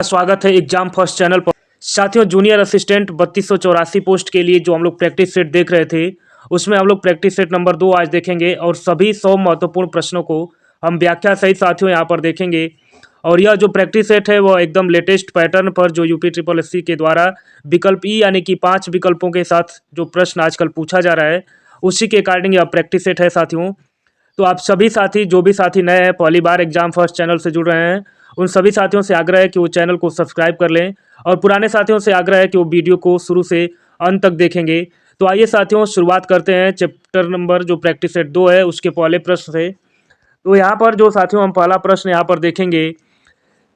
स्वागत है exam first channel पर। साथियों, जूनियर असिस्टेंट 3284 पोस्ट के लिए जो हम लोग प्रैक्टिस सेट देख रहे थे, उसमें हम लोग प्रैक्टिस सेट नंबर 2 आज देखेंगे और सभी 100 महत्वपूर्ण प्रश्नों को हम व्याख्या सहित साथियों यहाँ पर देखेंगे। और यह जो प्रैक्टिस सेट है वह एकदम लेटेस्ट पैटर्न पर जो यूपी ट्रिपल एससी के द्वारा विकल्प ई यानी कि 5 विकल्पों के साथ जो प्रश्न आजकल पूछा जा रहा है, उसी के अकॉर्डिंग यह प्रैक्टिस सेट है साथियों। तो आप सभी साथी, जो भी साथी नए हैं, पहली बार एग्जाम फर्स्ट चैनल से जुड़ रहे हैं, उन सभी साथियों से आग्रह है कि वो चैनल को सब्सक्राइब कर लें और पुराने साथियों से आग्रह है कि वो वीडियो को शुरू से अंत तक देखेंगे। तो आइए साथियों, शुरुआत करते हैं चैप्टर नंबर जो प्रैक्टिस सेट 2 है उसके पहले प्रश्न से। तो यहाँ पर जो साथियों हम पहला प्रश्न यहाँ पर देखेंगे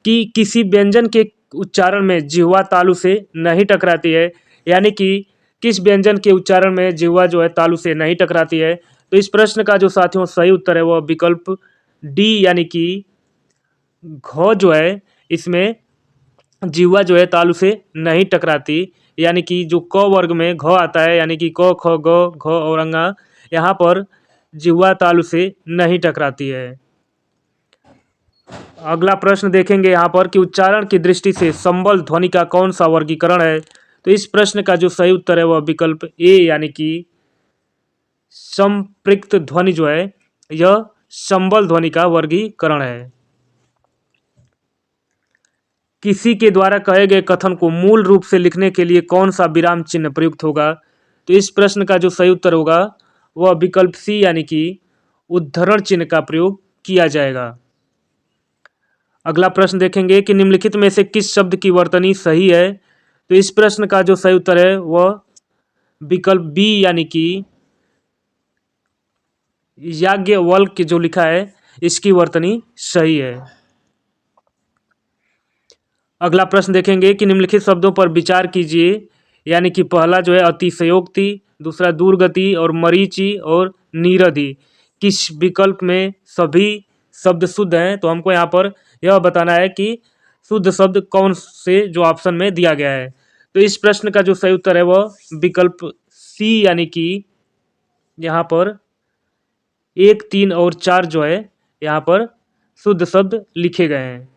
कि किसी व्यंजन के उच्चारण में जिह्वा तालु से नहीं टकराती है, यानी कि किस व्यंजन के उच्चारण में जिह्वा जो है तालु से नहीं टकराती है। तो इस प्रश्न का जो साथियों सही उत्तर है वह विकल्प डी यानी कि घ जो है, इसमें जिह्वा जो है तालु से नहीं टकराती, यानी कि जो क वर्ग में घ आता है, यानी कि क ख ग घ और अंगा, यहाँ पर जिह्वा तालु से नहीं टकराती है। अगला प्रश्न देखेंगे यहाँ पर कि उच्चारण की दृष्टि से संबल ध्वनि का कौन सा वर्गीकरण है। तो इस प्रश्न का जो सही उत्तर है वह विकल्प ए यानी कि संपृक्त ध्वनि जो है, यह संबल ध्वनि का वर्गीकरण है। किसी के द्वारा कहे गए कथन को मूल रूप से लिखने के लिए कौन सा विराम चिन्ह प्रयुक्त होगा। तो इस प्रश्न का जो सही उत्तर होगा वह विकल्प सी यानी कि उद्धरण चिन्ह का प्रयोग किया जाएगा। अगला प्रश्न देखेंगे कि निम्नलिखित में से किस शब्द की वर्तनी सही है। तो इस प्रश्न का जो सही उत्तर है वह विकल्प बी यानी कि याज्ञवल्क्य जो लिखा है, इसकी वर्तनी सही है। अगला प्रश्न देखेंगे कि निम्नलिखित शब्दों पर विचार कीजिए, यानी कि पहला जो है अतिशयोक्ति, दूसरा दुर्गति और मरीचि और नीरधि, किस विकल्प में सभी शब्द शुद्ध हैं। तो हमको यहाँ पर यह बताना है कि शुद्ध शब्द कौन से जो ऑप्शन में दिया गया है। तो इस प्रश्न का जो सही उत्तर है वह विकल्प सी यानी कि यहाँ पर 1, 3 और 4 जो है यहाँ पर शुद्ध शब्द लिखे गए हैं।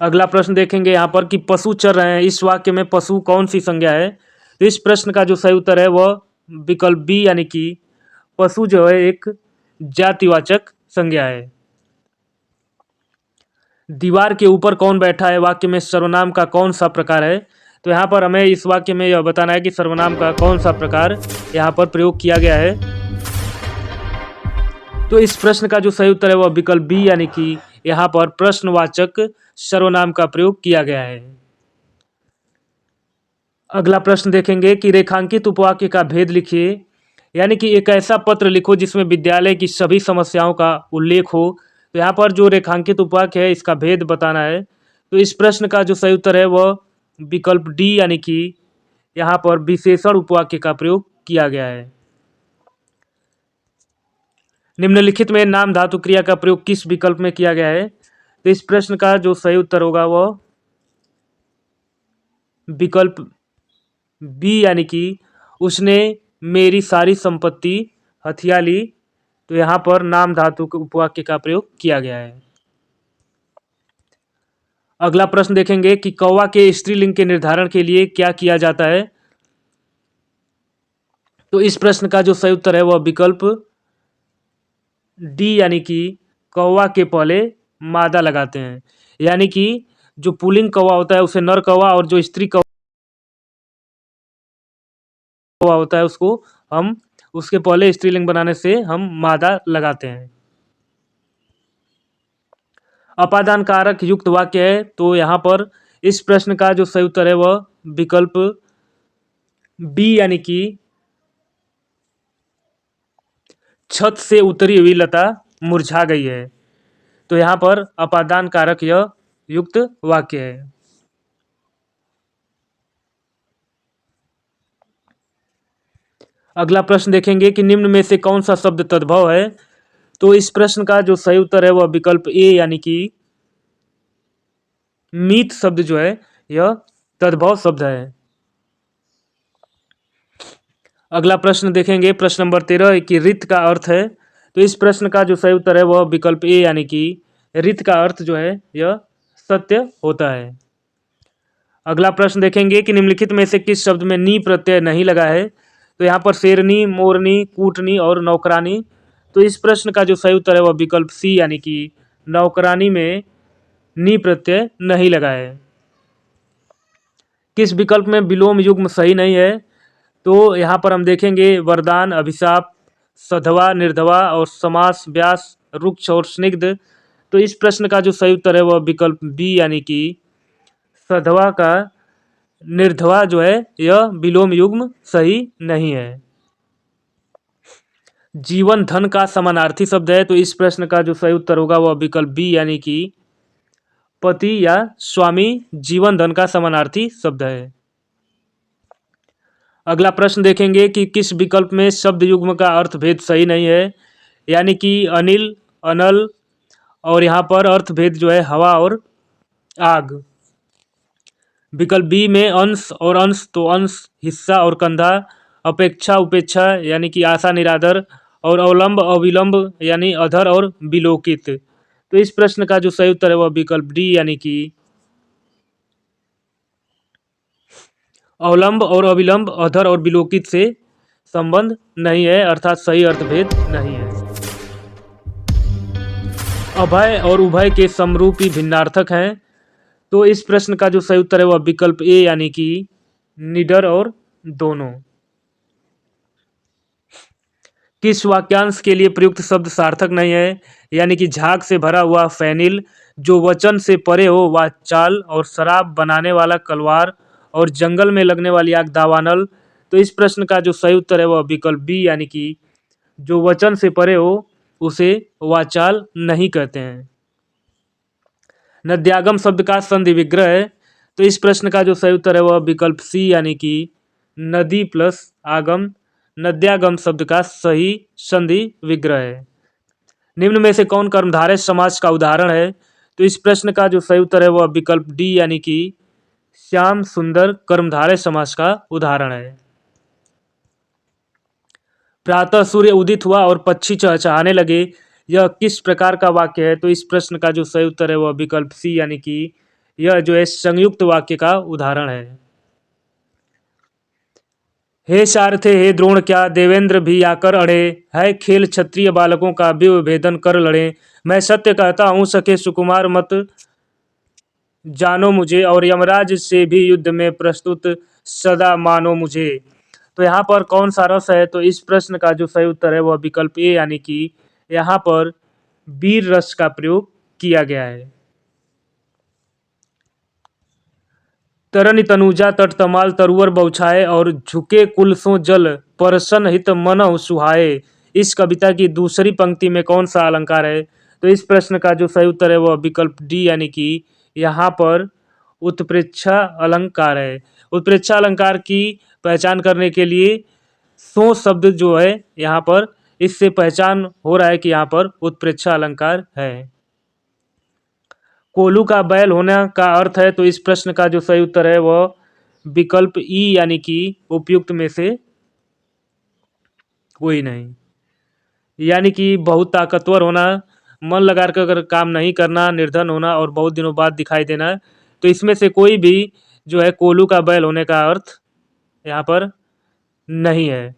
अगला प्रश्न देखेंगे यहाँ पर कि पशु चर रहे हैं, इस वाक्य में पशु कौन सी संज्ञा है। तो इस प्रश्न का जो सही उत्तर है वह विकल्प बी यानी कि पशु जो है एक जातिवाचक संज्ञा है। दीवार के ऊपर कौन बैठा है वाक्य में सर्वनाम का कौन सा प्रकार है। तो यहाँ पर हमें इस वाक्य में यह बताना है कि सर्वनाम का कौन सा प्रकार यहाँ पर प्रयोग किया गया है। तो इस प्रश्न का जो सही उत्तर है वह विकल्प बी यानी कि यहाँ पर प्रश्नवाचक सर्वनाम का प्रयोग किया गया है। अगला प्रश्न देखेंगे कि रेखांकित उपवाक्य का भेद लिखिए, यानी कि एक ऐसा पत्र लिखो जिसमें विद्यालय की सभी समस्याओं का उल्लेख हो। तो यहाँ पर जो रेखांकित उपवाक्य है इसका भेद बताना है। तो इस प्रश्न का जो सही उत्तर है वह विकल्प डी यानी कि यहाँ पर विशेषण उपवाक्य का प्रयोग किया गया है। निम्नलिखित में नाम धातु क्रिया का प्रयोग किस विकल्प में किया गया है। तो इस प्रश्न का जो सही उत्तर होगा वह विकल्प बी यानी कि उसने मेरी सारी संपत्ति हथिया ली। तो यहाँ पर नाम धातु के उपवाक्य का प्रयोग किया गया है। अगला प्रश्न देखेंगे कि कौवा के स्त्रीलिंग के निर्धारण के लिए क्या किया जाता है। तो इस प्रश्न का जो सही उत्तर है वह विकल्प डी यानी कि कौवा के पहले मादा लगाते हैं, यानी कि जो पुल्लिंग कौवा होता है उसे नर कौवा और जो स्त्री कौवा होता है उसको हम उसके पहले स्त्रीलिंग बनाने से हम मादा लगाते हैं। अपादान कारक युक्त वाक्य है। तो यहाँ पर इस प्रश्न का जो सही उत्तर है वह विकल्प बी यानी कि छत से उतरी हुई लता मुरझा गई है। तो यहाँ पर अपादान कारक यह युक्त वाक्य है। अगला प्रश्न देखेंगे कि निम्न में से कौन सा शब्द तद्भव है। तो इस प्रश्न का जो सही उत्तर है वह विकल्प ए यानी कि मीत शब्द जो है यह तद्भव शब्द है। अगला प्रश्न देखेंगे प्रश्न नंबर 13 कि रित का अर्थ है। तो इस प्रश्न का जो सही उत्तर है वह विकल्प ए यानी कि रित का अर्थ जो है यह सत्य होता है। अगला प्रश्न देखेंगे कि निम्नलिखित में से किस शब्द में नी प्रत्यय नहीं लगा है। तो यहाँ पर शेरनी, मोरनी, कूटनी और नौकरानी। तो इस प्रश्न का जो सही उत्तर है वह विकल्प सी यानी कि नौकरानी में नी प्रत्यय नहीं लगा है। किस विकल्प में विलोम युग्म सही नहीं है। तो यहाँ पर हम देखेंगे वरदान, अभिशाप, सधवा, निर्धवा और समास, व्यास, रुक्ष और स्निग्ध। तो इस प्रश्न का जो सही उत्तर है वह विकल्प बी यानी कि सधवा का निर्धवा जो है यह विलोम युग्म सही नहीं है। जीवन धन का समानार्थी शब्द है। तो इस प्रश्न का जो सही उत्तर होगा वह विकल्प बी यानी कि पति या स्वामी जीवन धन का समानार्थी शब्द है। अगला प्रश्न देखेंगे कि किस विकल्प में शब्द युग्म का अर्थ भेद सही नहीं है। यानी कि अनिल, अनल और यहाँ पर अर्थ भेद जो है हवा और आग। विकल्प बी में अंश और अंश, तो अंश हिस्सा और कंधा, अपेक्षा उपेक्षा यानी कि आशा निरादर और अवलंब अविलंब यानी अधर और विलोकित। तो इस प्रश्न का जो सही उत्तर है वह विकल्प डी यानी कि अवलंब और अविलंब, अधर और विलोकित से संबंध नहीं है, अर्थात सही अर्थभेद नहीं है। अभय और उभय के समरूपी भिन्नार्थक हैं। तो इस प्रश्न का जो सही उत्तर है वह विकल्प ए यानी कि निडर और दोनों। किस वाक्यांश के लिए प्रयुक्त शब्द सार्थक नहीं है। यानी कि झाग से भरा हुआ फैनिल, जो वचन से परे हो वह चाल, और शराब बनाने वाला कलवार, और जंगल में लगने वाली आग दावानल। तो इस प्रश्न का जो सही उत्तर है वह विकल्प बी यानी कि जो वचन से परे हो उसे वाचाल नहीं कहते हैं। नद्यागम शब्द का संधि विग्रह है। तो इस प्रश्न का जो सही उत्तर है वह विकल्प सी यानी कि नदी प्लस आगम नद्यागम शब्द का सही संधि विग्रह है। निम्न में से कौन कर्मधारय समास का उदाहरण है। तो इस प्रश्न का जो सही उत्तर है वह विकल्प डी यानी कि श्याम सुंदर कर्मधारय समास का उदाहरण है। प्रातः सूर्य उदित हुआ और पक्षी चहचहाने लगे, यह किस प्रकार का वाक्य है। तो इस प्रश्न का जो सही उत्तर है वह विकल्प सी यानी कि यह जो है संयुक्त वाक्य का उदाहरण है। हे सारथे हे द्रोण क्या देवेंद्र भी आकर अड़े, है खेल क्षत्रिय बालकों का विभेदन कर लड़े, मैं सत्य कहता हूँ सके सुकुमार मत जानो मुझे, और यमराज से भी युद्ध में प्रस्तुत सदा मानो मुझे। तो यहाँ पर कौन सा रस है। तो इस प्रश्न का जो सही उत्तर है वह विकल्प ए यानी कि यहाँ पर वीर रस का प्रयोग किया गया है। तरनि तनुजा तट तमाल तरुवर बौछाए, और झुके कुल सो जल परसन हित मनहु सुहाए। इस कविता की दूसरी पंक्ति में कौन सा अलंकार है। तो इस प्रश्न का जो सही उत्तर है वह विकल्प डी यानी कि यहाँ पर उत्प्रेक्षा अलंकार है। उत्प्रेक्षा अलंकार की पहचान करने के लिए सो शब्द जो है यहाँ पर इससे पहचान हो रहा है कि यहाँ पर उत्प्रेक्षा अलंकार है। कोल्हू का बैल होने का अर्थ है। तो इस प्रश्न का जो सही उत्तर है वह विकल्प ई यानी कि उपयुक्त में से कोई नहीं। यानी कि बहुत ताकतवर होना, मन लगा कर अगर काम नहीं करना, निर्धन होना और बहुत दिनों बाद दिखाई देना। तो इसमें से कोई भी जो है कोल्हू का बैल होने का अर्थ यहाँ पर नहीं है।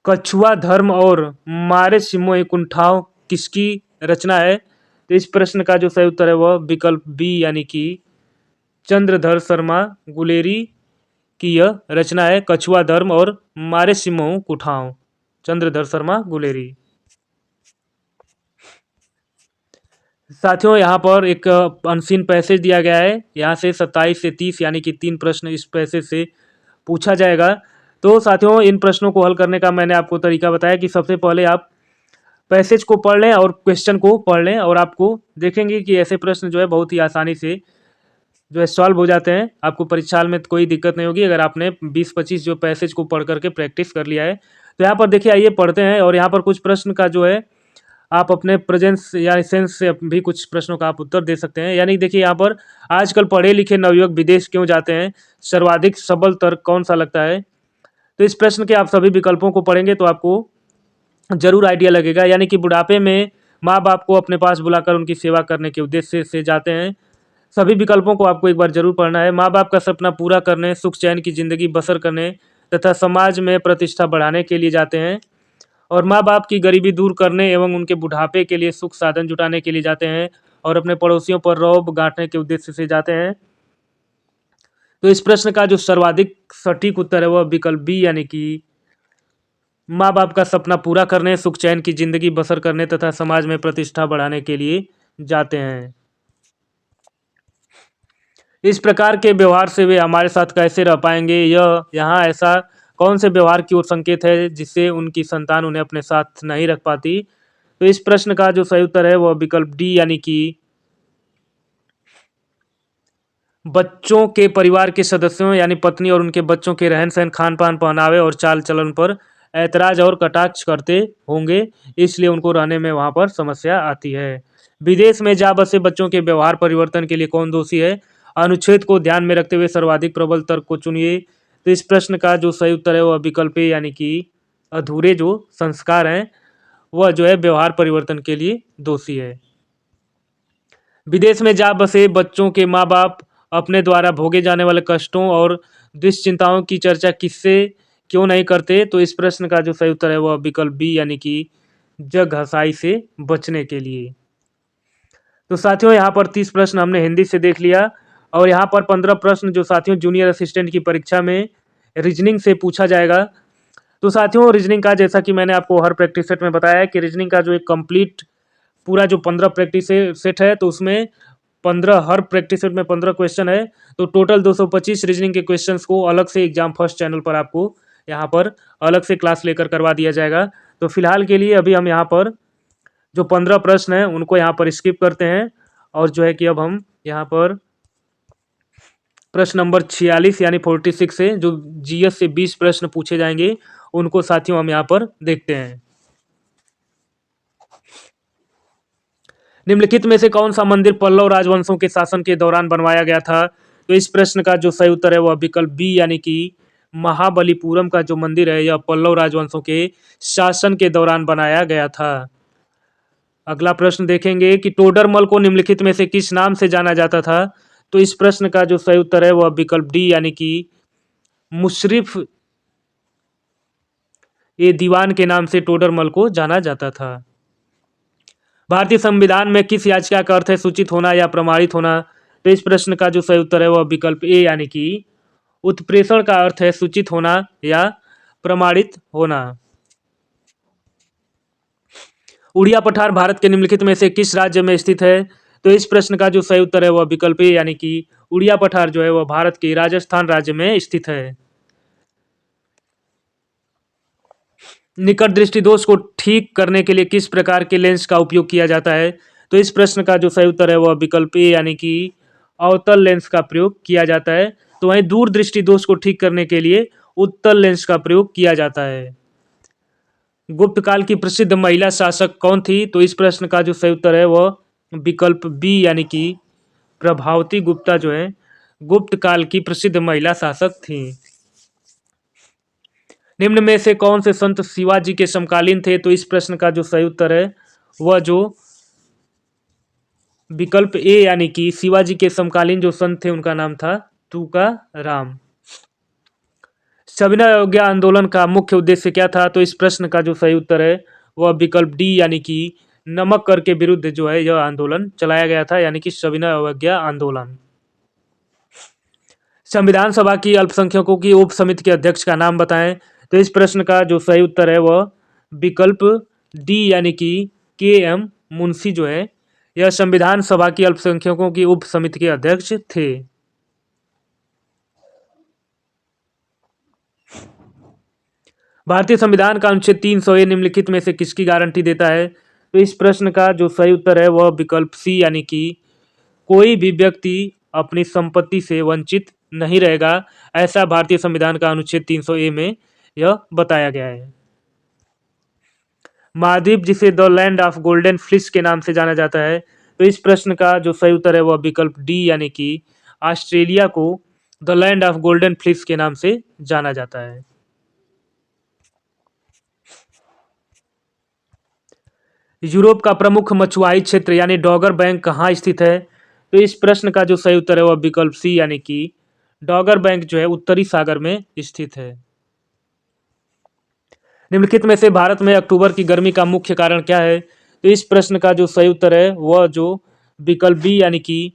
कछुआ धर्म और मारे सिमो कुंठाओं किसकी रचना है। तो इस प्रश्न का जो सही उत्तर है वह विकल्प बी यानी कि चंद्रधर शर्मा गुलेरी की यह रचना है। कछुआ धर्म और मारे सिमो कुठाओं, चंद्रधर शर्मा गुलेरी। साथियों यहाँ पर एक अनसीन पैसेज दिया गया है। यहाँ से 27 से 30 यानी कि 3 प्रश्न इस पैसेज से पूछा जाएगा। तो साथियों इन प्रश्नों को हल करने का मैंने आपको तरीका बताया कि सबसे पहले आप पैसेज को पढ़ लें और क्वेश्चन को पढ़ लें, और आपको देखेंगे कि ऐसे प्रश्न जो है बहुत ही आसानी से जो है सॉल्व हो जाते हैं। आपको परीक्षा में कोई दिक्कत नहीं होगी अगर आपने 20-25 जो पैसेज को पढ़ करके प्रैक्टिस कर लिया है। तो यहाँ पर देखिए आइए पढ़ते हैं, और यहाँ पर कुछ प्रश्न का जो है आप अपने प्रेजेंस या सेंस से भी कुछ प्रश्नों का आप उत्तर दे सकते हैं। यानी देखिए यहाँ पर आजकल पढ़े लिखे नवयुवक विदेश क्यों जाते हैं, सर्वाधिक सबल तर्क कौन सा लगता है। तो इस प्रश्न के आप सभी विकल्पों को पढ़ेंगे तो आपको जरूर आइडिया लगेगा। यानी कि बुढ़ापे में माँ बाप को अपने पास बुलाकर उनकी सेवा करने के उद्देश्य से जाते हैं। सभी विकल्पों को आपको एक बार जरूर पढ़ना है। माँ बाप का सपना पूरा करने, सुख चैन की जिंदगी बसर करने तथा समाज में प्रतिष्ठा बढ़ाने के लिए जाते हैं। और माँ बाप की गरीबी दूर करने एवं उनके बुढ़ापे के लिए सुख साधन जुटाने के लिए जाते हैं। और अपने पड़ोसियों पर रौब गांठने के उद्देश्य से जाते हैं। तो इस प्रश्न का जो सर्वाधिक सटीक उत्तर है वह विकल्प बी, यानी कि माँ बाप का सपना पूरा करने, सुख चैन की जिंदगी बसर करने तथा समाज में प्रतिष्ठा बढ़ाने के लिए जाते हैं। इस प्रकार के व्यवहार से वे हमारे साथ कैसे रह पाएंगे, यह यहाँ ऐसा कौन से व्यवहार की ओर संकेत है जिससे उनकी संतान उन्हें अपने साथ नहीं रख पाती। तो इस प्रश्न का जो सही उत्तर है वह विकल्प डी, यानी कि बच्चों के परिवार के सदस्यों यानी पत्नी और उनके बच्चों के रहन सहन, खान पान, पहनावे और चाल चलन पर ऐतराज और कटाक्ष करते होंगे, इसलिए उनको रहने में वहां पर समस्या आती है। विदेश में जा बसे बच्चों के व्यवहार परिवर्तन के लिए कौन दोषी है? अनुच्छेद को ध्यान में रखते हुए सर्वाधिक प्रबल तर्क को चुनिए। तो इस प्रश्न का जो सही उत्तर है वह विकल्प ए, यानी कि अधूरे जो संस्कार हैं वह जो है व्यवहार परिवर्तन के लिए दोषी है। विदेश में जा बसे बच्चों के माँ बाप अपने द्वारा भोगे जाने वाले कष्टों और दुश्चिंताओं की चर्चा किससे क्यों नहीं करते? तो इस प्रश्न का जो सही उत्तर है वह विकल्प बी, यानी कि जग हसाई से बचने के लिए। तो साथियों यहाँ पर 30 प्रश्न हमने हिंदी से देख लिया और यहाँ पर 15 प्रश्न जो साथियों जूनियर असिस्टेंट की परीक्षा में रीजनिंग से पूछा जाएगा। तो साथियों रीजनिंग का जैसा कि मैंने आपको हर प्रैक्टिस सेट में बताया है कि रीजनिंग का जो एक कंप्लीट पूरा जो 15 प्रैक्टिस सेट है तो उसमें 15 हर प्रैक्टिस सेट में 15 क्वेश्चन है। तो टोटल 225 रीजनिंग के क्वेश्चंस को अलग से एग्जाम फर्स्ट चैनल पर आपको यहाँ पर अलग से क्लास लेकर करवा दिया जाएगा। तो फिलहाल के लिए अभी हम यहाँ पर जो 15 प्रश्न हैं उनको यहाँ पर स्किप करते हैं और जो है कि अब हम यहाँ पर प्रश्न नंबर 46 यानी 46 से जो जीएस से 20 प्रश्न पूछे जाएंगे उनको साथियों हम यहाँ पर देखते हैं। निम्नलिखित में से कौन सा मंदिर पल्लव राजवंशों के शासन के दौरान बनवाया गया था? तो इस प्रश्न का जो सही उत्तर है वह विकल्प बी, यानी कि महाबलीपुरम का जो मंदिर है यह पल्लव राजवंशों के शासन के दौरान बनाया गया था। अगला प्रश्न देखेंगे कि टोडरमल को निम्नलिखित में से किस नाम से जाना जाता था? तो इस प्रश्न का जो सही उत्तर है वह विकल्प डी, यानी कि मुशर्रिफ ए दीवान के नाम से टोडरमल को जाना जाता था। भारतीय संविधान में किस याचिका का अर्थ है सूचित होना या प्रमाणित होना? तो इस प्रश्न का जो सही उत्तर है वह विकल्प ए, यानी कि उत्प्रेषण का अर्थ है सूचित होना या प्रमाणित होना। उड़िया पठार भारत के निम्नलिखित में से किस राज्य में स्थित है? तो इस प्रश्न का जो सही उत्तर है वह विकल्प ए, यानी कि उड़िया पठार जो है वह भारत के राजस्थान राज्य में स्थित है। निकट दृष्टि दोष को ठीक करने के लिए किस प्रकार के लेंस का उपयोग किया जाता है? तो इस प्रश्न का जो सही उत्तर है वह विकल्प ए, यानी कि अवतल लेंस का प्रयोग किया जाता है। तो वहीं दूर दृष्टि दोष को ठीक करने के लिए उत्तल लेंस का प्रयोग किया जाता है। गुप्त काल की प्रसिद्ध महिला शासक कौन थी? तो इस प्रश्न का जो सही उत्तर है वह विकल्प बी, यानी कि प्रभावती गुप्ता जो है गुप्त काल की प्रसिद्ध महिला शासक थी। निम्न में से कौन से संत शिवाजी के समकालीन थे? तो इस प्रश्न का जो सही उत्तर है वह जो विकल्प ए, यानी कि शिवाजी के समकालीन जो संत थे उनका नाम था तुकाराम। सविनय अवज्ञा आंदोलन का मुख्य उद्देश्य क्या था? तो इस प्रश्न का जो सही उत्तर है वह विकल्प डी, यानी कि नमक कर के विरुद्ध जो है यह आंदोलन चलाया गया था, यानी कि सविनय अवज्ञा आंदोलन। संविधान सभा की अल्पसंख्यकों की उप समिति के अध्यक्ष का नाम बताएं। तो इस प्रश्न का जो सही उत्तर है वह विकल्प डी, यानी कि के एम मुंशी जो है यह संविधान सभा की अल्पसंख्यकों की उप समिति के अध्यक्ष थे। भारतीय संविधान का अनुच्छेद 300 निम्नलिखित में से किसकी गारंटी देता है? तो इस प्रश्न का जो सही उत्तर है वह विकल्प सी, यानी कि कोई भी व्यक्ति अपनी संपत्ति से वंचित नहीं रहेगा, ऐसा भारतीय संविधान का अनुच्छेद 300 में यह बताया गया है। मालदीव जिसे द लैंड ऑफ गोल्डन फ्लिश के नाम से जाना जाता है, तो इस प्रश्न का जो सही उत्तर है वह विकल्प डी, यानी कि ऑस्ट्रेलिया को द लैंड ऑफ गोल्डन फ्लिश के नाम से जाना जाता है। यूरोप का प्रमुख मछुआई क्षेत्र यानी डॉगर बैंक कहाँ स्थित है? तो इस प्रश्न का जो सही उत्तर है वह विकल्प सी यानी कि डॉगर बैंक जो है उत्तरी सागर में स्थित है। निम्नलिखित में से भारत में अक्टूबर की गर्मी का मुख्य कारण क्या है? तो इस प्रश्न का जो सही उत्तर है वह जो विकल्प बी यानी कि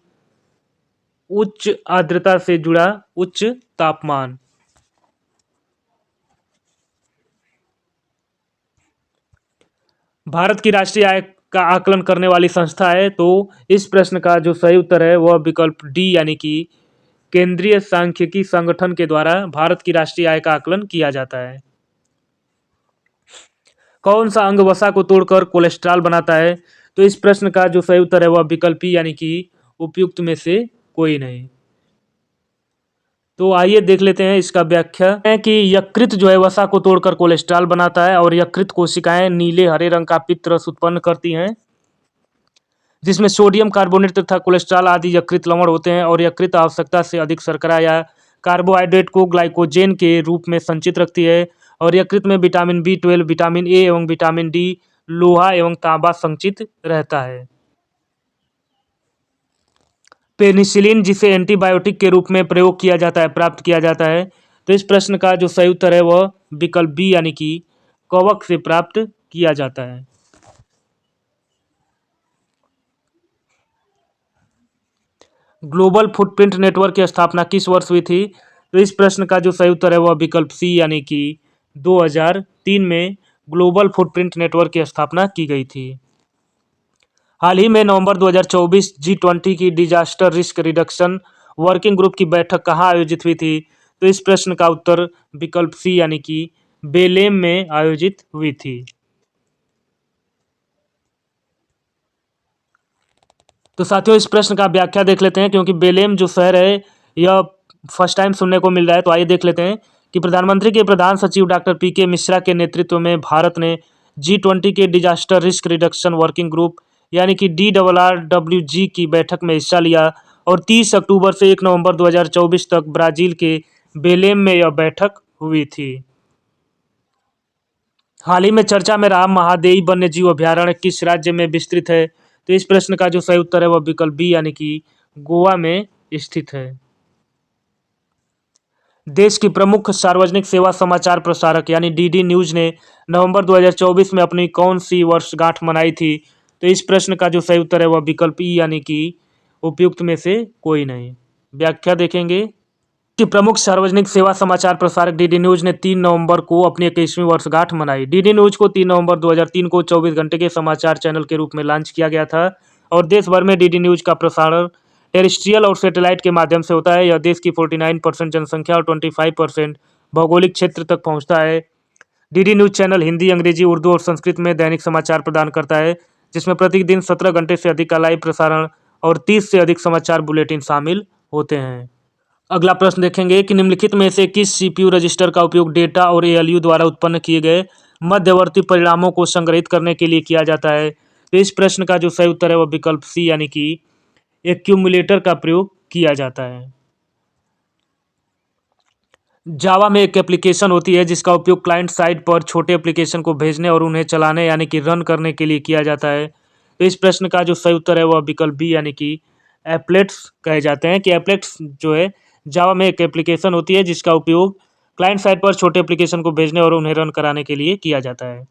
उच्च आर्द्रता से जुड़ा उच्च तापमान। भारत की राष्ट्रीय आय का आकलन करने वाली संस्था है, तो इस प्रश्न का जो सही उत्तर है वह विकल्प डी यानी कि केंद्रीय सांख्यिकी संगठन के द्वारा भारत की राष्ट्रीय आय का आकलन किया जाता है। कौन सा अंग वसा को तोड़कर कोलेस्ट्रॉल बनाता है? तो इस प्रश्न का जो सही उत्तर है वह विकल्प ई यानी कि उपयुक्त में से कोई नहीं। तो आइए देख लेते हैं इसका व्याख्या है कि यकृत जो है वसा को तोड़कर कोलेस्ट्रॉल बनाता है और यकृत कोशिकाएं नीले हरे रंग का पित्त रस उत्पन्न करती हैं, जिसमें सोडियम कार्बोनेट तथा कोलेस्ट्रॉल आदि यकृत लवण होते हैं और यकृत आवश्यकता से अधिक शर्करा या कार्बोहाइड्रेट को ग्लाइकोजेन के रूप में संचित रखती है और यकृत में विटामिन B12, विटामिन ए एवं विटामिन डी, लोहा एवं तांबा संचित रहता है। पेनिसिलिन जिसे एंटीबायोटिक के रूप में प्रयोग किया जाता है, प्राप्त किया जाता है, तो इस प्रश्न का जो सही उत्तर है वह विकल्प बी यानी कि कवक से प्राप्त किया जाता है। ग्लोबल फुटप्रिंट नेटवर्क की स्थापना किस वर्ष हुई थी? तो इस प्रश्न का जो सही उत्तर है वह विकल्प सी यानी कि 2003 में ग्लोबल फुटप्रिंट नेटवर्क की स्थापना की गई थी। हाल ही में नवंबर 2024 G20 की disaster risk reduction working group की बैठक कहाँ आयोजित हुई थी? तो इस प्रश्न का उत्तर विकल्प सी यानी कि बेलेम में आयोजित हुई थी। तो साथियों इस प्रश्न का व्याख्या देख लेते हैं, क्योंकि बेलेम जो शहर है यह फर्स्ट टाइम सुनने को मिल रहा है। तो आइए देख लेते हैं कि प्रधानमंत्री के प्रधान सचिव डॉक्टर PK मिश्रा के नेतृत्व में भारत ने G20 के disaster risk reduction working group यानी कि DRRWG की बैठक में हिस्सा लिया और 30 अक्टूबर से 1 नवंबर 2024 तक ब्राजील के बेलेम में यह बैठक हुई थी। हाल ही में चर्चा में रहा महादेई वन्यजीव अभयारण्य किस राज्य में विस्तृत है? तो इस प्रश्न का जो सही उत्तर है वह विकल्प बी यानी कि गोवा में स्थित है। देश की प्रमुख सार्वजनिक सेवा समाचार प्रसारक यानी DD न्यूज ने नवंबर 2024 में अपनी कौन सी वर्षगांठ मनाई थी? तो इस प्रश्न का जो सही उत्तर है वह विकल्प ई यानी कि उपयुक्त में से कोई नहीं। व्याख्या देखेंगे कि प्रमुख सार्वजनिक सेवा समाचार प्रसारक DD न्यूज ने 3 नवंबर को अपनी 21वीं वर्षगांठ मनाई। DD न्यूज को 3 नवंबर 2003 को 24 घंटे के समाचार चैनल के रूप में लॉन्च किया गया था और देश भर में DD न्यूज का प्रसारण टेरेस्ट्रियल और सैटेलाइट के माध्यम से होता है। यह देश की 49% जनसंख्या और 25% भौगोलिक क्षेत्र तक पहुंचता है। DD न्यूज चैनल हिंदी, अंग्रेजी, उर्दू और संस्कृत में दैनिक समाचार प्रदान करता है, जिसमें प्रतिदिन 17 घंटे से अधिक का लाइव प्रसारण और 30 से अधिक समाचार बुलेटिन शामिल होते हैं। अगला प्रश्न देखेंगे कि निम्नलिखित में से किस CPU रजिस्टर का उपयोग डेटा और ALU द्वारा उत्पन्न किए गए मध्यवर्ती परिणामों को संग्रहित करने के लिए किया जाता है? तो इस प्रश्न का जो सही उत्तर है वह विकल्प सी यानी कि एक्यूमुलेटर का प्रयोग किया जाता है। जावा में एक एप्लीकेशन होती है जिसका उपयोग क्लाइंट साइड पर छोटे एप्लीकेशन को भेजने और उन्हें चलाने यानी कि रन करने के लिए किया जाता है। तो इस प्रश्न का जो सही उत्तर है वह विकल्प बी यानी कि एप्लेट्स कहे जाते हैं। कि एप्लेट्स जो है जावा में एक एप्लीकेशन होती है जिसका उपयोग क्लाइंट साइड पर छोटे एप्लीकेशन को भेजने और उन्हें रन कराने के लिए किया जाता है।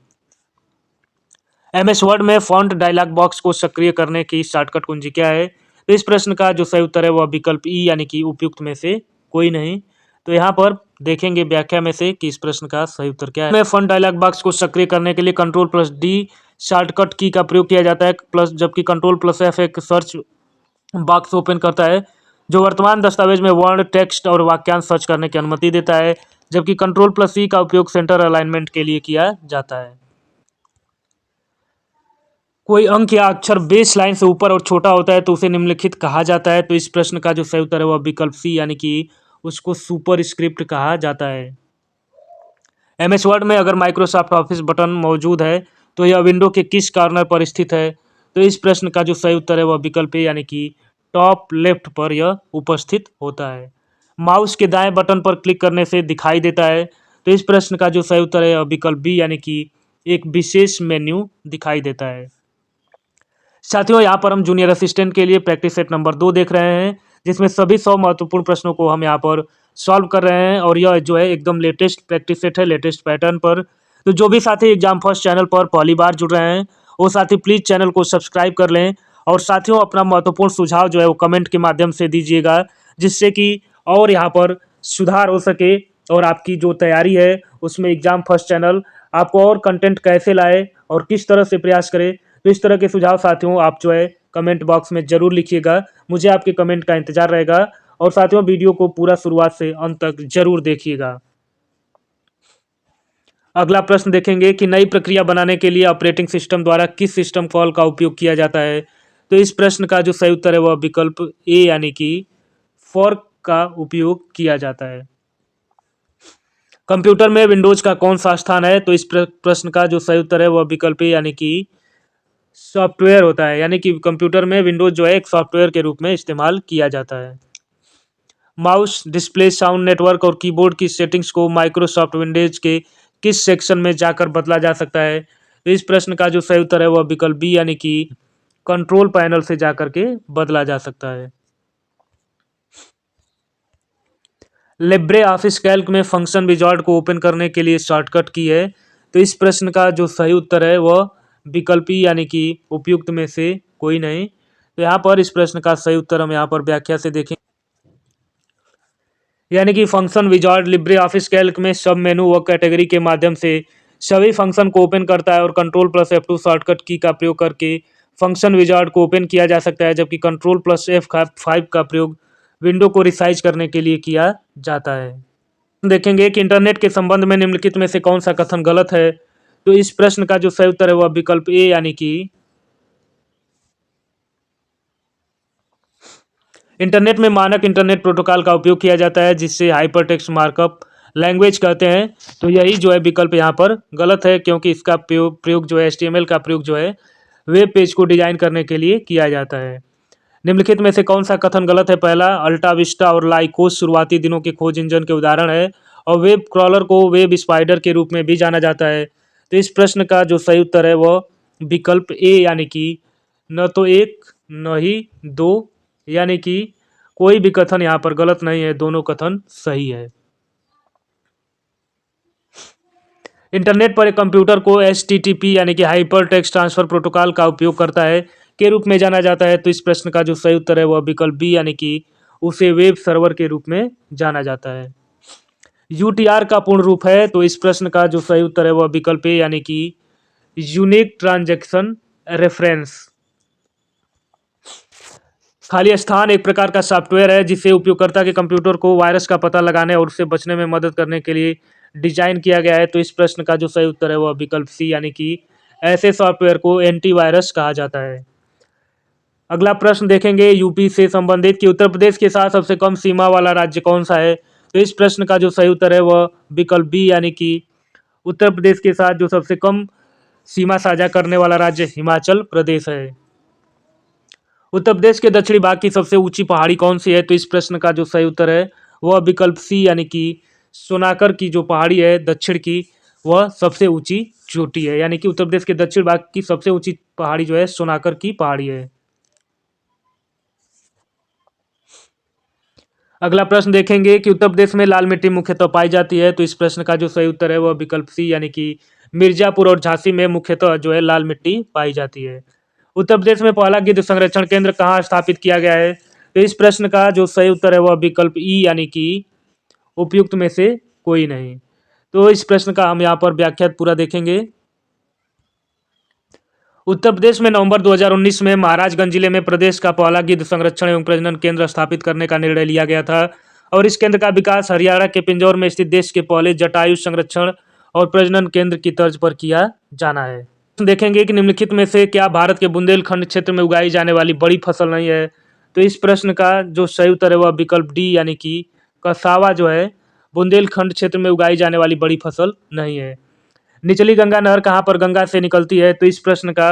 MS वर्ड में फॉन्ट डायलॉग बॉक्स को सक्रिय करने की शॉर्टकट कुंजी क्या है? तो इस प्रश्न का जो सही उत्तर है वह विकल्प ई यानी कि उपयुक्त में से कोई नहीं। तो यहाँ पर देखेंगे व्याख्या में से कि इस प्रश्न का सही उत्तर क्या है। में फॉन्ट डायलॉग बॉक्स को सक्रिय करने के लिए Ctrl+D शॉर्टकट की का प्रयोग किया जाता है, प्लस जबकि Ctrl+F एक सर्च बॉक्स ओपन करता है जो वर्तमान दस्तावेज में वर्ण, टेक्स्ट और वाक्यांश सर्च करने की अनुमति देता है, जबकि Ctrl+C का उपयोग सेंटर अलाइनमेंट के लिए किया जाता है। कोई अंक या अक्षर बेस लाइन से ऊपर और छोटा होता है तो उसे निम्नलिखित कहा जाता है? तो इस प्रश्न का जो सही उत्तर है वह विकल्प सी यानी कि उसको सुपर स्क्रिप्ट कहा जाता है। MS वर्ड में अगर माइक्रोसॉफ्ट ऑफिस बटन मौजूद है तो यह विंडो के किस कॉर्नर पर स्थित है? तो इस प्रश्न का जो सही उत्तर है वह विकल्प ए यानी कि टॉप लेफ्ट पर यह उपस्थित होता है। माउस के दाएं बटन पर क्लिक करने से दिखाई देता है। तो इस प्रश्न का जो सही उत्तर है वह विकल्प बी यानी कि एक विशेष मेन्यू दिखाई देता है। साथियों, यहाँ पर हम जूनियर असिस्टेंट के लिए प्रैक्टिस सेट नंबर 2 देख रहे हैं, जिसमें सभी 100 महत्वपूर्ण प्रश्नों को हम यहाँ पर सॉल्व कर रहे हैं और यह जो है एकदम लेटेस्ट प्रैक्टिस सेट है, लेटेस्ट पैटर्न पर। तो जो भी साथी एग्जाम फर्स्ट चैनल पर पहली बार जुड़ रहे हैं, वो साथी प्लीज़ चैनल को सब्सक्राइब कर लें और साथियों अपना महत्वपूर्ण सुझाव जो है वो कमेंट के माध्यम से दीजिएगा, जिससे कि और यहाँ पर सुधार हो सके और आपकी जो तैयारी है उसमें एग्जाम फर्स्ट चैनल आपको और कंटेंट कैसे लाए और किस तरह से प्रयास करे। तो इस तरह के सुझाव साथियों आप जो है कमेंट बॉक्स में ज़रूर लिखिएगा, मुझे आपके कमेंट का इंतज़ार रहेगा। और साथियों वीडियो को पूरा शुरुआत से अंत तक जरूर देखिएगा। अगला प्रश्न देखेंगे कि नई प्रक्रिया बनाने के लिए ऑपरेटिंग सिस्टम द्वारा किस सिस्टम कॉल का उपयोग किया जाता है। तो इस प्रश्न का जो सही उत्तर है वह विकल्प ए यानी कि फॉर्क का उपयोग किया जाता है। कंप्यूटर में विंडोज का कौन सा स्थान है। तो इस प्रश्न का जो सही उत्तर है वह विकल्प ए यानी कि सॉफ्टवेयर होता है, यानी कि कंप्यूटर में विंडोज जो है एक सॉफ्टवेयर के रूप में इस्तेमाल किया जाता है। माउस, डिस्प्ले, साउंड नेटवर्क और कीबोर्ड की सेटिंग्स को माइक्रोसॉफ्ट विंडोज के किस सेक्शन में जाकर बदला जा सकता है। तो इस प्रश्न का जो सही उत्तर है वह विकल्प बी यानी कि कंट्रोल पैनल से जाकर के बदला जा सकता है। लिब्रे ऑफिस कैल्क में फंक्शन विजार्ड को ओपन करने के लिए शॉर्टकट की है। तो इस प्रश्न का जो सही उत्तर है वह विकल्प ई यानी कि उपयुक्त में से कोई नहीं। तो यहाँ पर इस प्रश्न का सही उत्तर हम यहाँ पर व्याख्या से देखें, यानी कि function wizard Libre office Calc में सब मेनू व कैटेगरी के माध्यम से सभी फंक्शन को ओपन करता है और कंट्रोल प्लस F2 शॉर्टकट की का प्रयोग करके फंक्शन विजार्ड को ओपन किया जा सकता है, जबकि कंट्रोल प्लस F5 का प्रयोग विंडो को रिसाइज करने के लिए किया जाता है। देखेंगे कि इंटरनेट के संबंध में निम्नलिखित में से कौन सा कथन गलत है। तो इस प्रश्न का जो सही उत्तर है वह विकल्प ए यानी कि इंटरनेट में मानक इंटरनेट प्रोटोकॉल का उपयोग किया जाता है, जिससे हाइपरटेक्स्ट मार्कअप लैंग्वेज कहते हैं। तो यही जो है विकल्प यहाँ पर गलत है, क्योंकि इसका प्रयोग जो है HTML का प्रयोग जो है वेब पेज को डिजाइन करने के लिए किया जाता है। निम्नलिखित में से कौन सा कथन गलत है। पहला, अल्टा विस्टा और लाइकोस शुरुआती दिनों के खोज इंजन के उदाहरण है और वेब क्रॉलर को वेब स्पाइडर के रूप में भी जाना जाता है। तो इस प्रश्न का जो सही उत्तर है वह विकल्प ए यानी कि न तो एक न ही दो, यानी कि कोई भी कथन यहाँ पर गलत नहीं है, दोनों कथन सही है। इंटरनेट पर एक कंप्यूटर को HTTP यानी कि हाइपर टेक्स्ट ट्रांसफर प्रोटोकॉल का उपयोग करता है के रूप में जाना जाता है। तो इस प्रश्न का जो सही उत्तर है वह विकल्प बी यानी कि उसे वेब सर्वर के रूप में जाना जाता है। UTR का पूर्ण रूप है। तो इस प्रश्न का जो सही उत्तर है वह विकल्प ए यानी कि यूनिक ट्रांजैक्शन रेफरेंस। खाली स्थान एक प्रकार का सॉफ्टवेयर है जिसे उपयोगकर्ता के कंप्यूटर को वायरस का पता लगाने और उससे बचने में मदद करने के लिए डिजाइन किया गया है। तो इस प्रश्न का जो सही उत्तर है वह विकल्प सी यानी कि ऐसे सॉफ्टवेयर को एंटीवायरस कहा जाता है। अगला प्रश्न देखेंगे यूपी से संबंधित कि उत्तर प्रदेश के साथ सबसे कम सीमा वाला राज्य कौन सा है। तो इस प्रश्न का जो सही उत्तर है वह विकल्प बी यानी कि उत्तर प्रदेश के साथ जो सबसे कम सीमा साझा करने वाला राज्य हिमाचल प्रदेश है। उत्तर प्रदेश के दक्षिणी भाग की सबसे ऊंची पहाड़ी कौन सी है। तो इस प्रश्न का जो सही उत्तर है वह विकल्प सी यानी कि सोनाकर की जो पहाड़ी है दक्षिण की, वह सबसे ऊंची चोटी है, यानी कि उत्तर प्रदेश के दक्षिण भाग की सबसे ऊंची पहाड़ी जो है सोनाकर की पहाड़ी है। अगला प्रश्न देखेंगे कि उत्तर प्रदेश में लाल मिट्टी मुख्यतः पाई जाती है। तो इस प्रश्न का जो सही उत्तर है वह विकल्प सी यानी कि मिर्जापुर और झांसी में मुख्यतः जो है लाल मिट्टी पाई जाती है। उत्तर प्रदेश में पहला गिद्ध संरक्षण केंद्र कहाँ स्थापित किया गया है। तो इस प्रश्न का जो सही उत्तर है वह विकल्प ई यानी कि उपयुक्त में से कोई नहीं। तो इस प्रश्न का हम यहाँ पर व्याख्या पूरा देखेंगे। उत्तर प्रदेश में नवंबर 2019 में महाराजगंज जिले में प्रदेश का पहला गिद्ध संरक्षण एवं प्रजनन केंद्र स्थापित करने का निर्णय लिया गया था और इस केंद्र का विकास हरियाणा के पिंजौर में स्थित देश के पहले जटायु संरक्षण और प्रजनन केंद्र की तर्ज पर किया जाना है। देखेंगे कि निम्नलिखित में से क्या भारत के बुंदेलखंड क्षेत्र में उगाई जाने वाली बड़ी फसल नहीं है। तो इस प्रश्न का जो सही उत्तर है वह विकल्प डी यानी कि कसावा जो है बुंदेलखंड क्षेत्र में उगाई जाने वाली बड़ी फसल नहीं है। निचली गंगा नहर कहाँ पर गंगा से निकलती है। तो इस प्रश्न का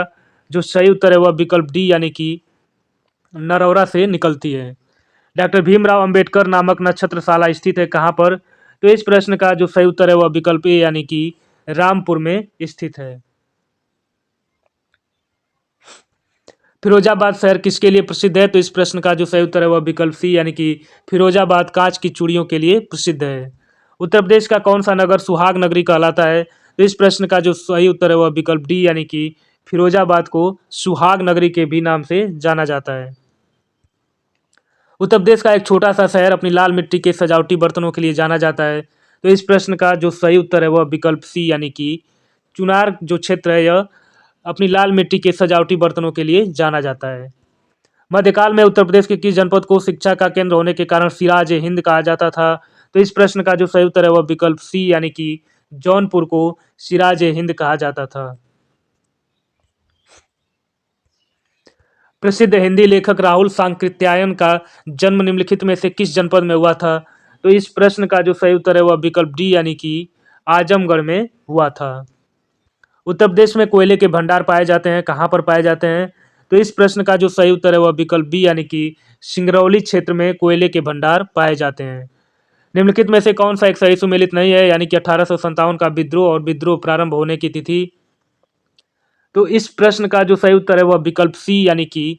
जो सही उत्तर है वह विकल्प डी यानी कि नरौरा से निकलती है। डॉक्टर भीमराव अंबेडकर नामक नक्षत्रशाला स्थित है कहाँ पर। तो इस प्रश्न का जो सही उत्तर है वह विकल्प ए यानी कि रामपुर में स्थित है। फिरोजाबाद शहर किसके लिए प्रसिद्ध है? तो इस प्रश्न का जो सही उत्तर है वह विकल्प सी यानी कि फिरोजाबाद कांच की चूड़ियों के लिए प्रसिद्ध है। उत्तर प्रदेश का कौन सा नगर सुहाग नगरी कहलाता है? तो इस प्रश्न का जो सही उत्तर है वह विकल्प डी यानी कि फिरोजाबाद को सुहाग नगरी के भी नाम से जाना जाता है। उत्तर प्रदेश का एक छोटा सा शहर अपनी लाल मिट्टी के सजावटी बर्तनों के लिए जाना जाता है। तो इस प्रश्न का जो सही उत्तर है वह विकल्प सी यानी कि चुनार जो क्षेत्र है यह अपनी लाल मिट्टी के सजावटी बर्तनों के लिए जाना जाता है। मध्यकाल में उत्तर प्रदेश के किस जनपद को शिक्षा का केंद्र होने के कारण सिराज ए हिंद कहा जाता था? तो इस प्रश्न का जो सही उत्तर है वह विकल्प सी यानी कि जौनपुर को सिराज ए हिंद कहा जाता था। प्रसिद्ध हिंदी लेखक राहुल सांकृत्यायन का जन्म निम्नलिखित में से किस जनपद में हुआ था? तो इस प्रश्न का जो सही उत्तर है वह विकल्प डी यानी कि आजमगढ़ में हुआ था। उत्तर प्रदेश में कोयले के भंडार पाए जाते हैं, कहाँ पर पाए जाते हैं? तो इस प्रश्न का जो सही उत्तर है वह विकल्प बी यानी कि सिंगरौली क्षेत्र में कोयले के भंडार पाए जाते हैं। निम्नलिखित में से कौन सा एक सही सुमेलित नहीं है यानी कि 1857 का विद्रोह और विद्रोह प्रारंभ होने की तिथि? तो इस प्रश्न का जो सही उत्तर है वह विकल्प सी यानी कि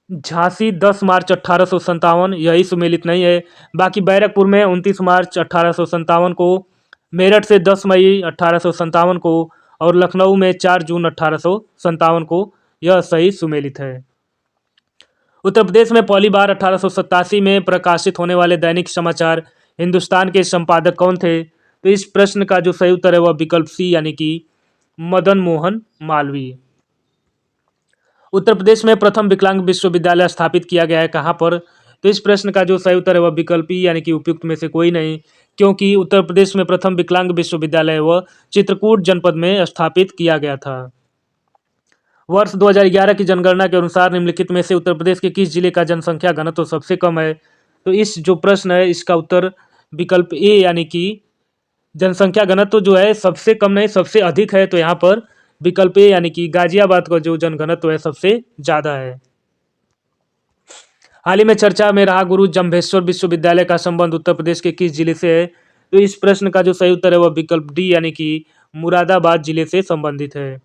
झांसी 10 मार्च 1857 यही सुमेलित नहीं है। बाकी बैरकपुर में 29 मार्च 1857 को, मेरठ से 10 मई 1857 को और लखनऊ में 4 जून 1857 को यह सही सुमेलित है। उत्तर प्रदेश में पहली बार 1887 में प्रकाशित होने वाले दैनिक समाचार हिंदुस्तान के संपादक कौन थे? तो इस प्रश्न का जो सही उत्तर है वह विकल्प सी यानी कि मदन मोहन मालवीय। उत्तर प्रदेश में प्रथम विकलांग विश्वविद्यालय स्थापित किया गया है, कहाँ पर? तो इस प्रश्न का जो सही उत्तर है वह विकल्प ई यानी कि उपयुक्त में से कोई नहीं, क्योंकि उत्तर प्रदेश में प्रथम विकलांग विश्वविद्यालय वह चित्रकूट जनपद में स्थापित किया गया था। वर्ष 2011 की जनगणना के अनुसार निम्नलिखित में से उत्तर प्रदेश के किस जिले का जनसंख्या घनत्व सबसे कम है? तो इस जो प्रश्न है इसका उत्तर विकल्प ए यानी कि जनसंख्या घनत्व जो है सबसे कम नहीं सबसे अधिक है। तो यहाँ पर विकल्प ए यानी कि गाजियाबाद का जो जनघनत्व है सबसे ज़्यादा है। हाल ही में चर्चा में रहा गुरु जम्भेश्वर विश्वविद्यालय का संबंध उत्तर प्रदेश के किस जिले से है? तो इस प्रश्न का जो सही उत्तर है वह विकल्प डी यानी कि मुरादाबाद जिले से संबंधित है।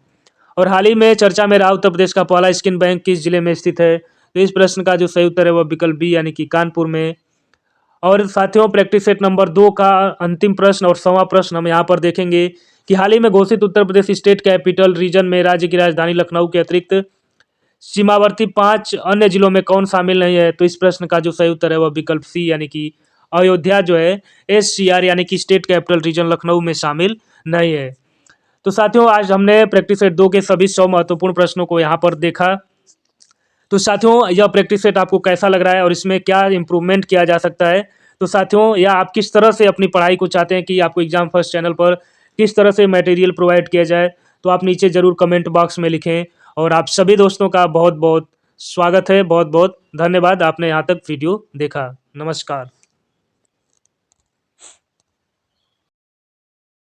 और हाल ही में चर्चा में रहा उत्तर प्रदेश का पहला स्किन बैंक किस जिले में स्थित है? तो इस प्रश्न का जो सही उत्तर है वह विकल्प बी यानी कि कानपुर में। और साथियों प्रैक्टिस सेट नंबर 2 का अंतिम प्रश्न और 100वां प्रश्न हम यहाँ पर देखेंगे कि हाल ही में घोषित Uttar Pradesh state capital region में राज्य की राजधानी लखनऊ के अतिरिक्त सीमावर्ती 5 अन्य जिलों में कौन शामिल नहीं है? तो इस प्रश्न का जो सही उत्तर है वह विकल्प सी यानी कि अयोध्या जो है SCR यानी कि स्टेट कैपिटल रीजन लखनऊ में शामिल नहीं है। तो साथियों आज हमने प्रैक्टिस सेट 2 के सभी 100 महत्वपूर्ण प्रश्नों को यहाँ पर देखा। तो साथियों यह प्रैक्टिस सेट आपको कैसा लग रहा है और इसमें क्या इंप्रूवमेंट किया जा सकता है? तो साथियों या आप किस तरह से अपनी पढ़ाई को चाहते हैं कि आपको एग्जाम फर्स्ट चैनल पर किस तरह से मटेरियल प्रोवाइड किया जाए, तो आप नीचे ज़रूर कमेंट बॉक्स में लिखें। और आप सभी दोस्तों का बहुत बहुत स्वागत है, बहुत बहुत धन्यवाद आपने यहाँ तक वीडियो देखा। नमस्कार।